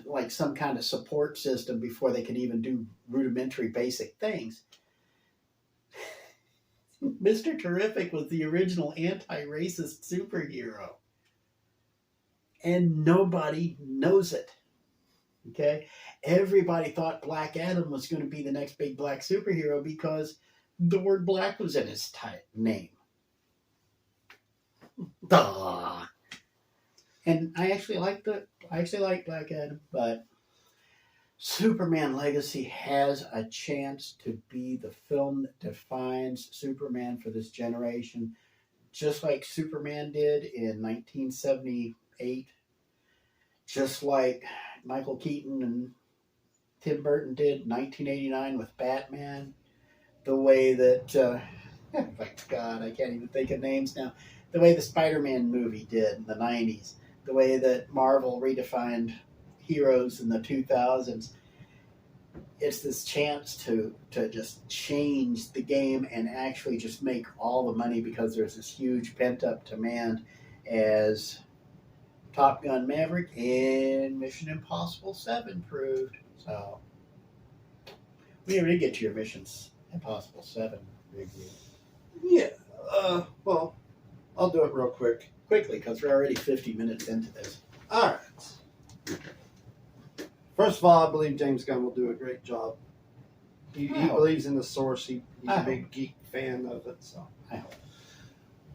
like some kind of support system before they can even do rudimentary basic things? Mr. Terrific was the original anti-racist superhero, and nobody knows it. Okay, everybody thought Black Adam was going to be the next big black superhero because the word black was in his name. Duh. And I actually like Black Adam, but Superman Legacy has a chance to be the film that defines Superman for this generation, just like Superman did in 1978, just like Michael Keaton and Tim Burton did in 1989 with Batman, the way that Oh my God, I can't even think of names now. The way the Spider-Man movie did in the 90s, the way that Marvel redefined heroes in the 2000s. It's this chance to just change the game and actually just make all the money because there's this huge pent-up demand, as Top Gun Maverick and Mission Impossible 7 proved. So we already get to your Missions Impossible 7 review. Yeah. Well, I'll do it real quick. Quickly, because we're already 50 minutes into this. All right. First of all, I believe James Gunn will do a great job. He believes in the source. He's a big geek fan of it. So, I hope.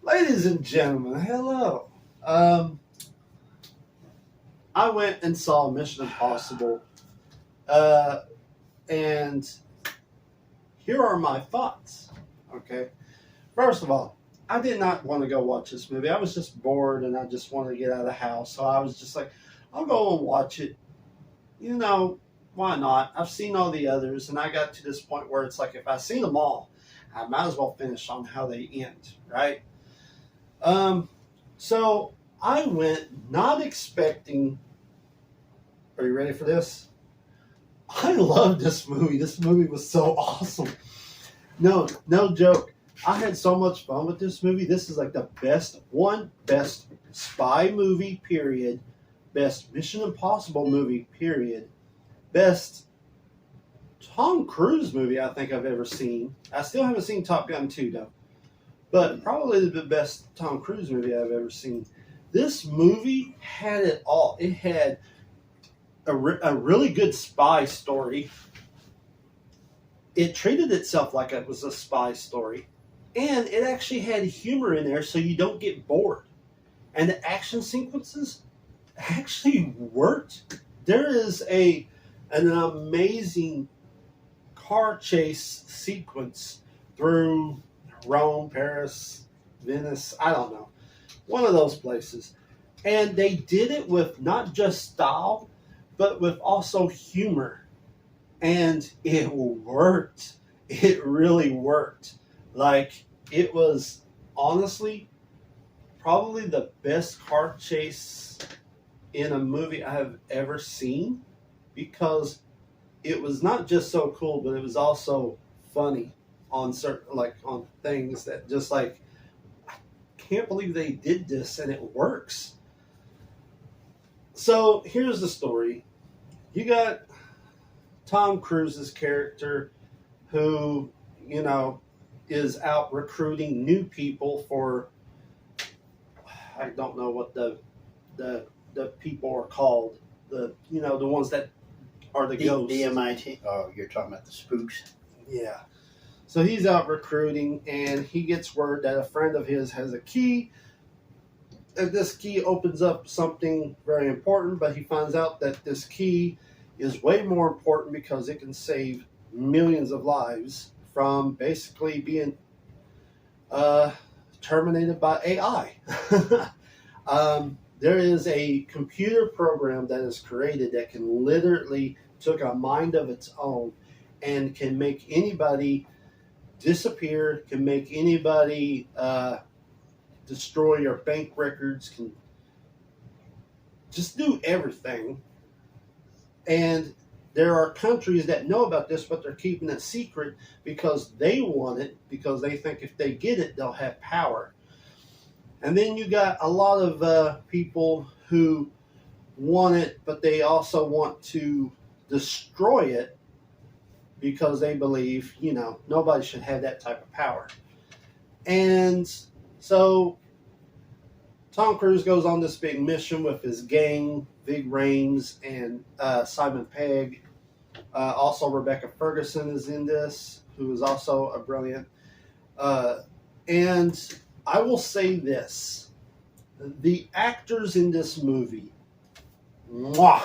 Ladies and gentlemen, hello. I went and saw Mission Impossible, and here are my thoughts. Okay, first of all, I did not want to go watch this movie. I was just bored, and I just wanted to get out of the house. So I was just like, I'll go and watch it. You know, why not? I've seen all the others, and I got to this point where it's like, if I've seen them all, I might as well finish on how they end, right? So I went not expecting. Are you ready for this? I love this movie. This movie was so awesome. No joke. I had so much fun with this movie. This is like the best spy movie, period. Best Mission Impossible movie, period. Best Tom Cruise movie I think I've ever seen. I still haven't seen Top Gun 2, though. But probably the best Tom Cruise movie I've ever seen. This movie had it all. It had a really good spy story. It treated itself like it was a spy story. And it actually had humor in there so you don't get bored. And the action sequences actually worked. There is an amazing car chase sequence through Rome, Paris, Venice, I don't know, one of those places. And they did it with not just style, but with also humor. And it worked. It really worked. Like, it was honestly probably the best car chase in a movie I have ever seen, because it was not just so cool, but it was also funny on certain, like, on things that just like, I can't believe they did this and it works. So here's the story. You got Tom Cruise's character who, you know, is out recruiting new people for, I don't know what the people are called, the ones that are the ghosts. The MIT. Oh, you're talking about the spooks. Yeah. So he's out recruiting, and he gets word that a friend of his has a key, and this key opens up something very important, but he finds out that this key is way more important because it can save millions of lives from basically being terminated by AI. There is a computer program that is created that can literally took a mind of its own and can make anybody disappear, can make anybody destroy your bank records, can just do everything. And there are countries that know about this, but they're keeping it secret because they want it, because they think if they get it, they'll have power. And then you got a lot of people who want it, but they also want to destroy it because they believe, nobody should have that type of power. And so Tom Cruise goes on this big mission with his gang, Vig Rhames and Simon Pegg. Also, Rebecca Ferguson is in this, who is also a brilliant. And I will say this. The actors in this movie, mwah!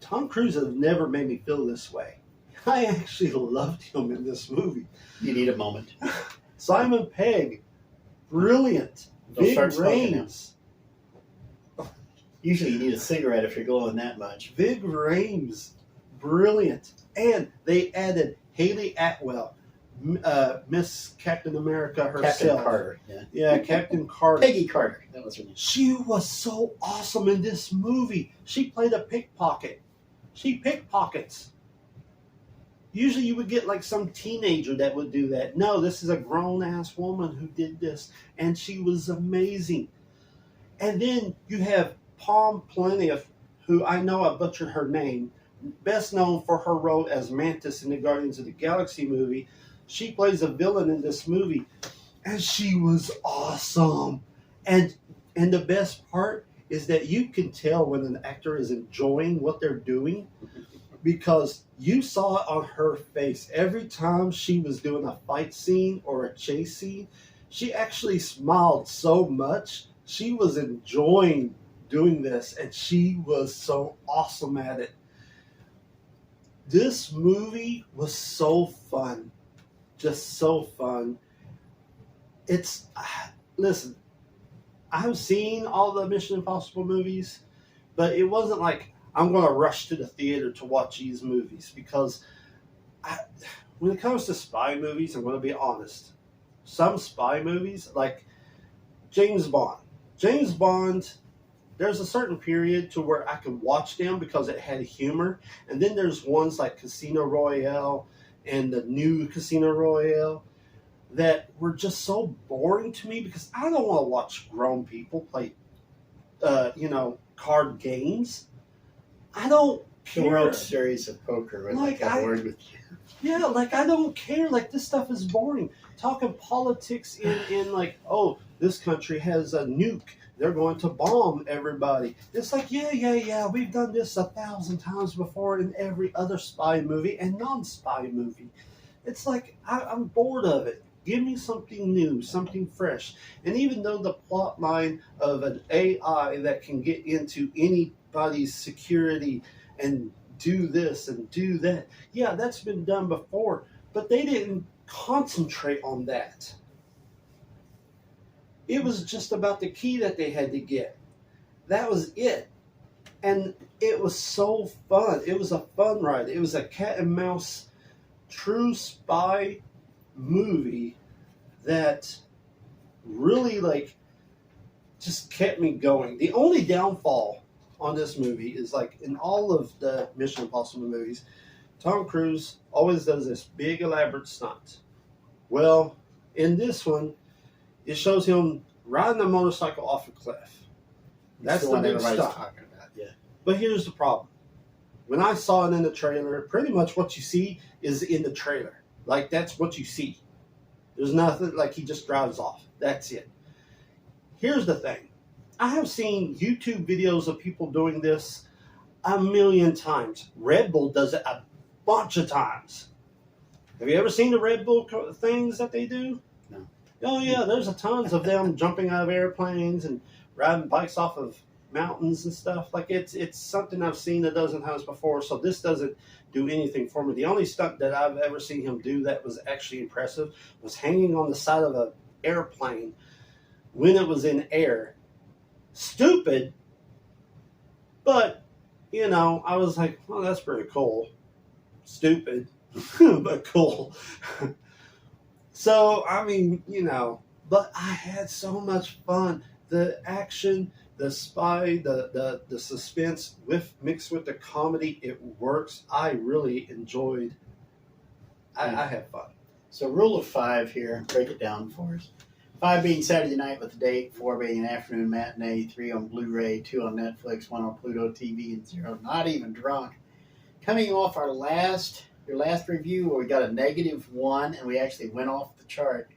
Tom Cruise has never made me feel this way. I actually loved him in this movie. You need a moment. Simon Pegg, brilliant. Vig Rhames. Usually you need a cigarette if you're going that much. Vig Rhames, brilliant. And they added Haley Atwell, Miss Captain America herself. Captain Carter. Yeah. Yeah, Captain Carter. Peggy Carter. That was her name. She was so awesome in this movie. She played a pickpocket. She pickpockets. Usually you would get like some teenager that would do that. No, this is a grown-ass woman who did this. And she was amazing. And then you have Palm Pleniff, who I know I butchered her name, best known for her role as Mantis in the Guardians of the Galaxy movie. She plays a villain in this movie, and she was awesome. And the best part is that you can tell when an actor is enjoying what they're doing, because you saw it on her face. Every time she was doing a fight scene or a chase scene, she actually smiled so much. She was enjoying doing this, and she was so awesome at it. This movie was so fun. Just so fun. It's, listen, I've seen all the Mission Impossible movies, but it wasn't like I'm going to rush to the theater to watch these movies, because when it comes to spy movies, I'm going to be honest. Some spy movies, like James Bond, there's a certain period to where I could watch them because it had humor. And then there's ones like Casino Royale and the new Casino Royale that were just so boring to me, because I don't want to watch grown people play, card games. I don't care. The World Series of Poker was like a word with you. Yeah, like I don't care. Like this stuff is boring. Talking politics in like, oh, this country has a nuke. They're going to bomb everybody. It's like, yeah. We've done this 1,000 times before in every other spy movie and non-spy movie. It's like, I'm bored of it. Give me something new, something fresh. And even though the plot line of an AI that can get into anybody's security and do this and do that, yeah, that's been done before. But they didn't concentrate on that. It was just about the key that they had to get. That was it. And it was so fun. It was a fun ride. It was a cat and mouse true spy movie that really just kept me going. The only downfall on this movie is, like in all of the Mission Impossible movies, Tom Cruise always does this big elaborate stunt. Well, in this one, it shows him riding a motorcycle off a cliff. That's the big stunt. Talking about, yeah. But here's the problem. When I saw it in the trailer, pretty much what you see is in the trailer. Like, that's what you see. There's nothing, like he just drives off. That's it. Here's the thing. I have seen YouTube videos of people doing this a million times. Red Bull does it a bunch of times. Have you ever seen the Red Bull things that they do? No. Oh, yeah, there's a tons of them jumping out of airplanes and riding bikes off of mountains and stuff. Like, it's something I've seen a dozen times before, so this doesn't do anything for me. The only stunt that I've ever seen him do that was actually impressive was hanging on the side of an airplane when it was in air. Stupid, but, I was like, well, that's pretty cool. Stupid, but cool. So, I mean, but I had so much fun. The action, the spy, the suspense mixed with the comedy, it works. I really enjoyed. I had fun. So rule of 5 here, break it down for us. 5 being Saturday night with the date, 4 being an afternoon matinee, 3 on Blu-ray, 2 on Netflix, 1 on Pluto TV, and 0 not even drunk. Coming off your last review where we got a -1 and we actually went off the chart,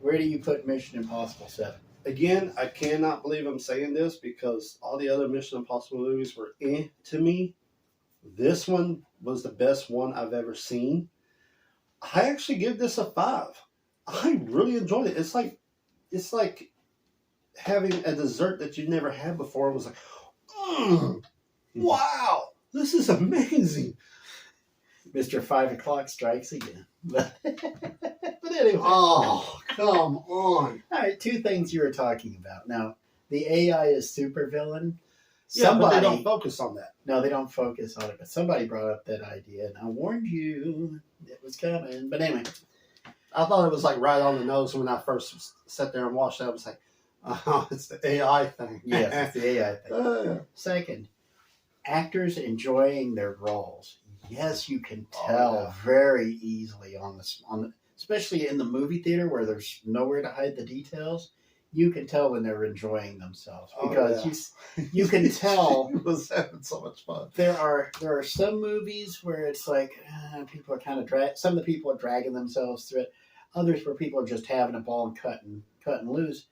where do you put Mission Impossible 7? Again, I cannot believe I'm saying this because all the other Mission Impossible movies were to me. This one was the best one I've ever seen. I actually give this a 5. I really enjoyed it. It's like having a dessert that you never had before. It was like, wow, this is amazing. Mr. 5 o'clock strikes again. But anyway. Oh, come on. All right, 2 things you were talking about. Now, the AI is supervillain. Yeah, but they don't focus on that. No, they don't focus on it. But somebody brought up that idea, and I warned you it was coming. But anyway, I thought it was like right on the nose when I first sat there and watched it. I was like, oh, it's the AI thing. Yes, it's the AI thing. Second, actors enjoying their roles. Yes, you can tell very easily on the especially in the movie theater where there's nowhere to hide the details. You can tell when they're enjoying themselves because you can tell. He was having so much fun. There are some movies where it's like people are kind of some of the people are dragging themselves through it. Others where people are just having a ball and cutting loose.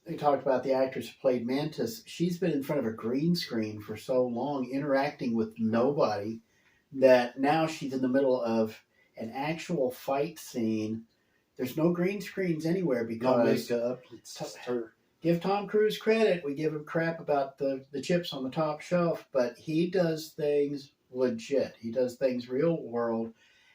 They talked about the actress who played Mantis. She's been in front of a green screen for so long, interacting with nobody, that now she's in the middle of an actual fight scene. There's no green screens anywhere because give Tom Cruise credit. We give him crap about the chips on the top shelf, but he does things legit. He does things real world.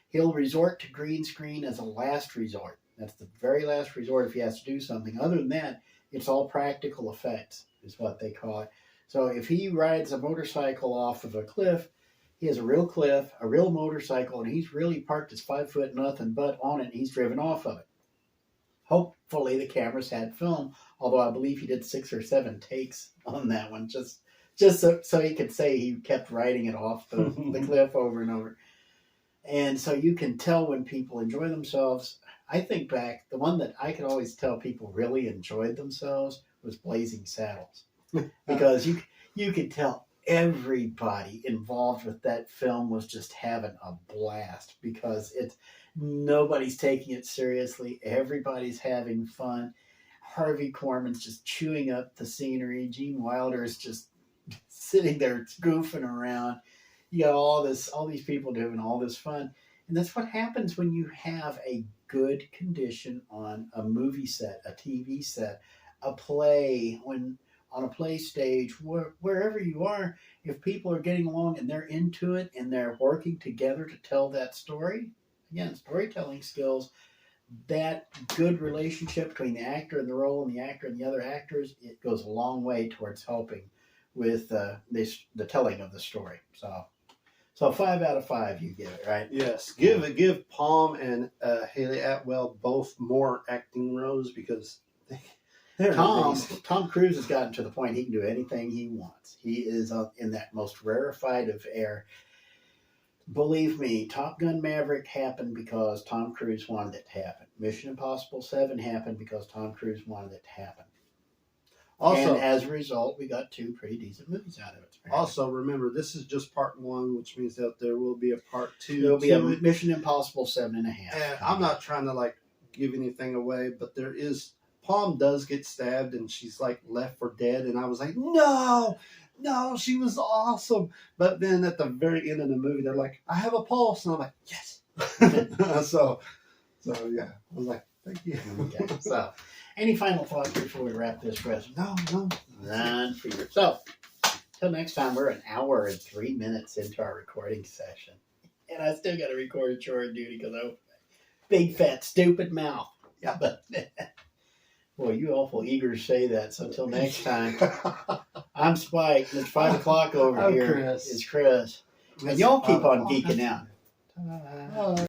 He'll resort to green screen as a last resort. That's the very last resort if he has to do something. Other than that, it's all practical effects is what they call it. So if he rides a motorcycle off of a cliff, he has a real cliff, a real motorcycle, and he's really parked his 5 foot nothing but on it, and he's driven off of it. Hopefully the cameras had film, although I believe he did 6 or 7 takes on that one, just so he could say he kept riding it off the cliff over and over. And so you can tell when people enjoy themselves. I think back, the one that I could always tell people really enjoyed themselves was Blazing Saddles. Because you could tell everybody involved with that film was just having a blast because nobody's taking it seriously. Everybody's having fun. Harvey Korman's just chewing up the scenery. Gene Wilder's just sitting there goofing around. You got all these people doing all this fun. And that's what happens when you have a good condition on a movie set, a TV set, a play, on a play stage, wherever you are, if people are getting along and they're into it and they're working together to tell that story, again, storytelling skills, that good relationship between the actor and the role and the actor and the other actors, it goes a long way towards helping with the telling of the story. So 5 out of 5 you give it, right? Yes. Give Palm and Haley Atwell both more acting roles because they're amazing. Tom Cruise has gotten to the point he can do anything he wants. He is in that most rarefied of air. Believe me, Top Gun Maverick happened because Tom Cruise wanted it to happen. Mission Impossible 7 happened because Tom Cruise wanted it to happen. Also, and as a result, we got 2 pretty decent movies out of it. Also, remember, this is just part 1, which means that there will be a part 2. There'll be a Mission Impossible 7.5. And I'm not trying to give anything away, but Palm does get stabbed and she's left for dead. And I was like, no, she was awesome. But then at the very end of the movie, they're like, I have a pulse. And I'm like, yes. so yeah, I was like, thank you. Okay. So, any final thoughts before we wrap this rest? No. None for you. So, till next time, we're 1 hour and 3 minutes into our recording session. And I still got to record short duty because I'm big, fat, stupid mouth. Yeah, but boy, you awful eager to say that. So, until next time, I'm Spike. It's 5 o'clock over here. Chris. It's Chris. And y'all keep on geeking out.